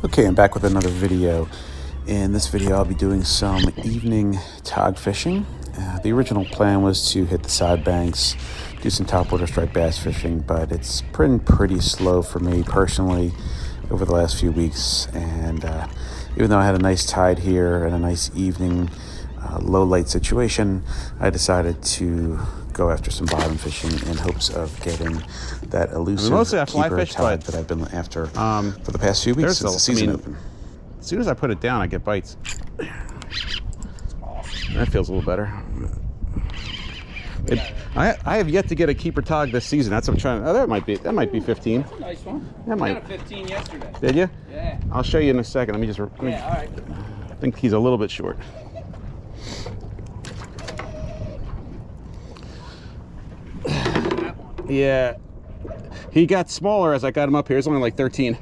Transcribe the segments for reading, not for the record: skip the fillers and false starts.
Okay, I'm back with another video. In this video, I'll be doing some evening tog fishing. The original plan was to hit the side banks, do some topwater striped bass fishing, but it's been pretty slow for me personally over the last few weeks. And even though I had a nice tide here and a nice evening low light situation, I decided to go after some bottom fishing in hopes of getting that elusive keeper tide that I've been after for the past few weeks since the season opened. As soon as I put it down, I get bites. That feels a little better. I have yet to get a keeper tog this season. That's what I'm trying. Oh, that might be 15. That's a nice one. That might. I got a 15 yesterday. Did you? Yeah. I'll show you in a second. Let me just. Yeah. All right. I think he's a little bit short. Yeah, he got smaller as I got him up here. He's only like 13.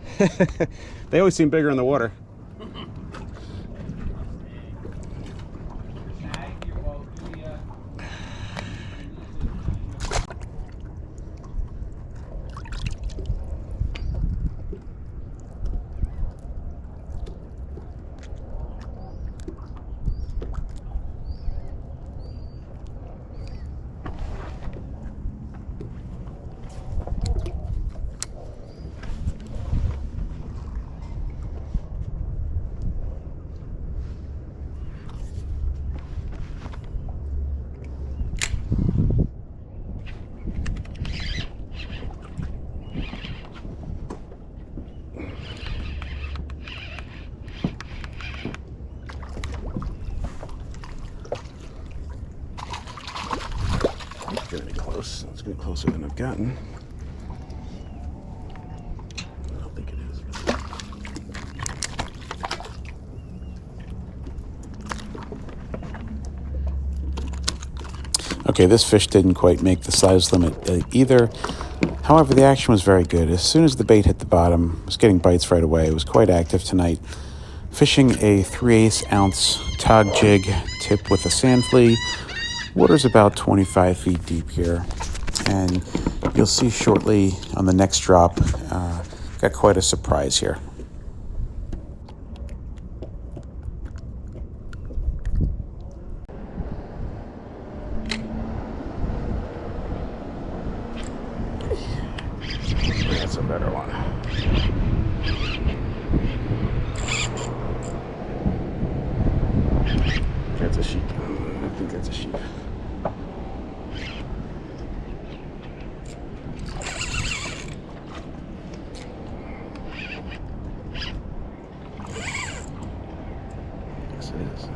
They always seem bigger in the water. It's gonna be close. It's gonna be closer than I've gotten. I don't think it is. Okay, this fish didn't quite make the size limit either. However, the action was very good. As soon as the bait hit the bottom, I was getting bites right away. It was quite active tonight. Fishing a 3/8 ounce tog jig tip with a sand flea. Water's about 25 feet deep here. And you'll see shortly on the next drop, got quite a surprise here. That's a better one. That's a sheep. I think that's a sheep. Yes, it is.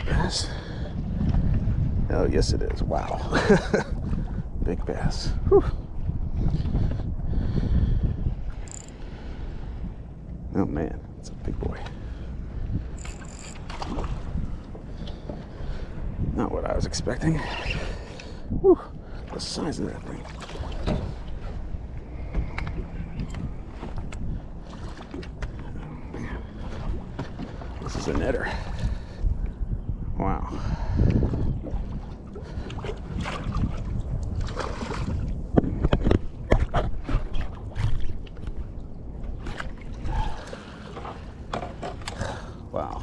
Bass. Oh, yes, it is. Wow. Big bass. Whew. Oh, man. It's a big boy. Not what I was expecting. Whew. The size of that thing. Oh, man. This is a netter. Wow. Wow.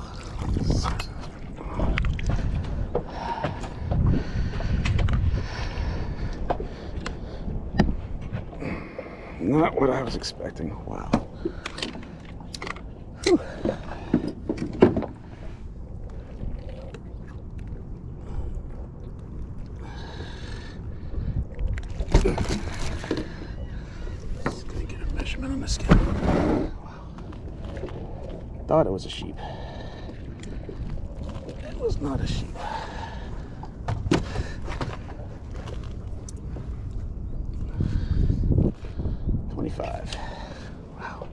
Not what I was expecting. Wow. Whew. Just gonna get a measurement on the skin. Wow. Thought it was a sheep. It was not a sheep. $25. Wow.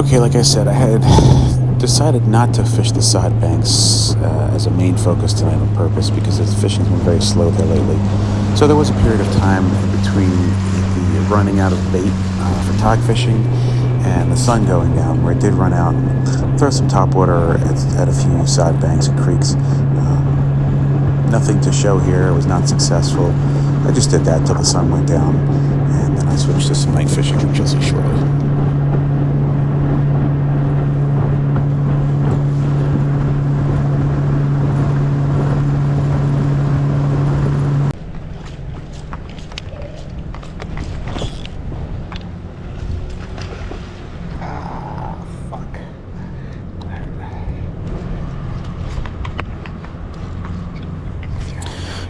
Okay, like I said, I had decided not to fish the side banks as a main focus tonight on purpose because the fishing's been very slow there lately. So there was a period of time in between the running out of bait for tog fishing and the sun going down where I did run out and throw some topwater at a few side banks and creeks. Nothing to show here. It was not successful. I just did that till the sun went down, and then I switched to some night fishing, which you'll see shortly.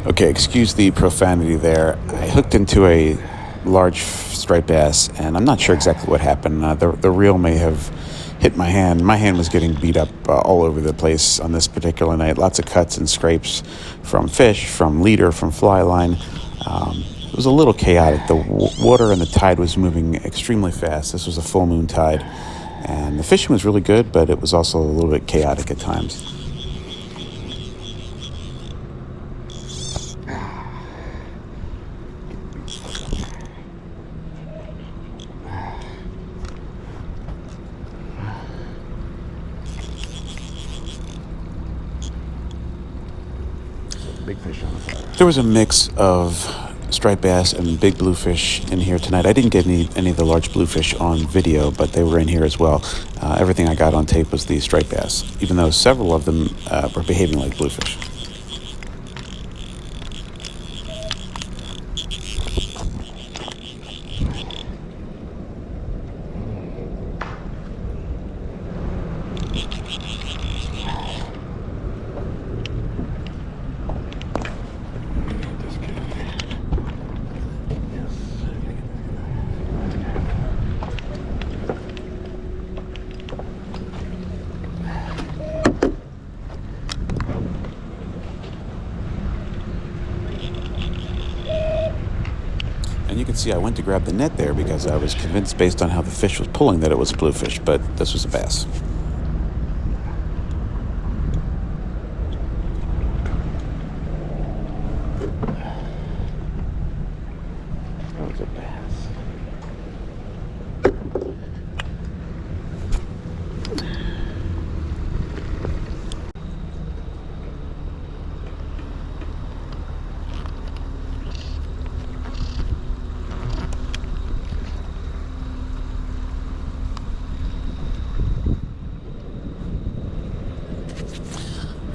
Okay, excuse the profanity there. I hooked into a large striped bass, and I'm not sure exactly what happened. The reel may have hit my hand. My hand was getting beat up all over the place on this particular night. Lots of cuts and scrapes from fish, from leader, from fly line. It was a little chaotic. The water and the tide was moving extremely fast. This was a full moon tide, and the fishing was really good, but it was also a little bit chaotic at times. Big fish on the fire. There was a mix of striped bass and big bluefish in here tonight. I didn't get any of the large bluefish on video, but they were in here as well. Everything I got on tape was the striped bass, even though several of them were behaving like bluefish. And you can see I went to grab the net there because I was convinced based on how the fish was pulling that it was a bluefish, but this was a bass. That was a bass.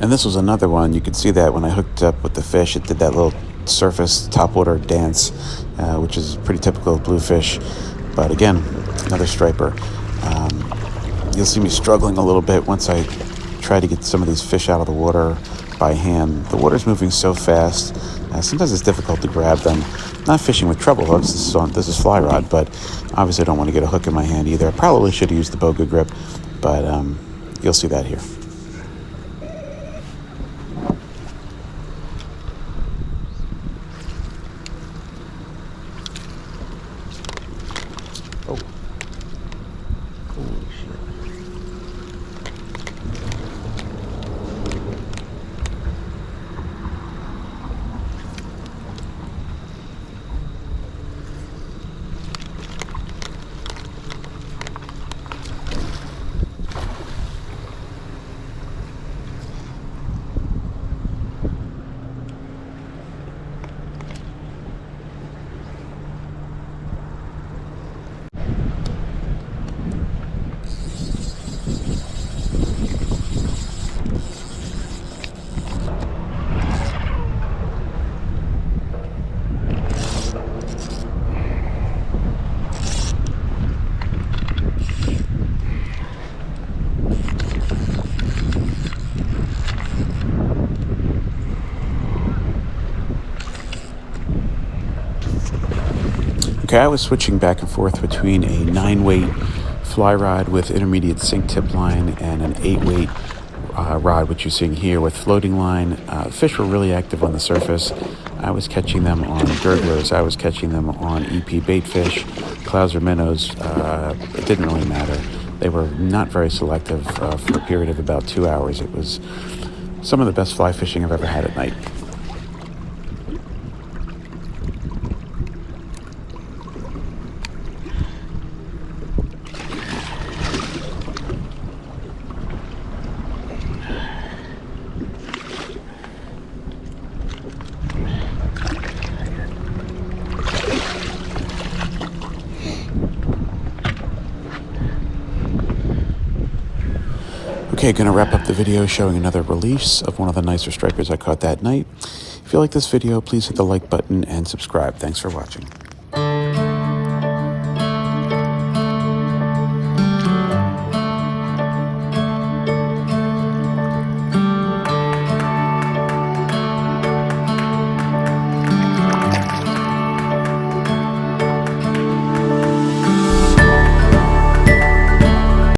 And this was another one. You could see that when I hooked up with the fish, it did that little surface topwater dance, which is pretty typical of bluefish. But again, another striper. You'll see me struggling a little bit once I try to get some of these fish out of the water by hand. The water's moving so fast. Sometimes it's difficult to grab them. Not fishing with treble hooks. This is fly rod, but obviously I don't want to get a hook in my hand either. I probably should have used the Boga grip, but you'll see that here. Oh. Holy shit. Okay, I was switching back and forth between a 9-weight fly rod with intermediate sink tip line and an 8-weight rod, which you're seeing here with floating line. Fish were really active on the surface. I was catching them on gurglers. I was catching them on EP baitfish, clouser minnows. It didn't really matter. They were not very selective for a period of about 2 hours. It was some of the best fly fishing I've ever had at night. Okay, gonna wrap up the video showing another release of one of the nicer stripers I caught that night. If you like this video, please hit the like button and subscribe. Thanks for watching.